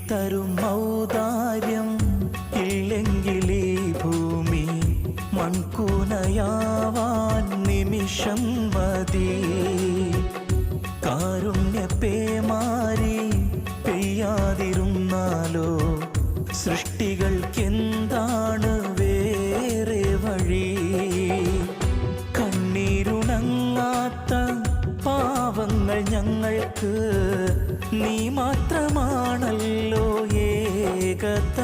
തരും ഔദാര്യം ഇല്ലെങ്കിൽ ഈ ഭൂമി മൺകൂനയാവാൻ നിമിഷം മതി. കാരുണ്യപേമാരി പെയ്യാതിരുന്നാലോ സൃഷ്ടികൾക്കെന്താണ് വേറെ വഴി? കണ്ണീരുണങ്ങാത്ത പാവങ്ങൾ ഞങ്ങൾക്ക് നീ മാത്രമാണല്ലോ ഏകത.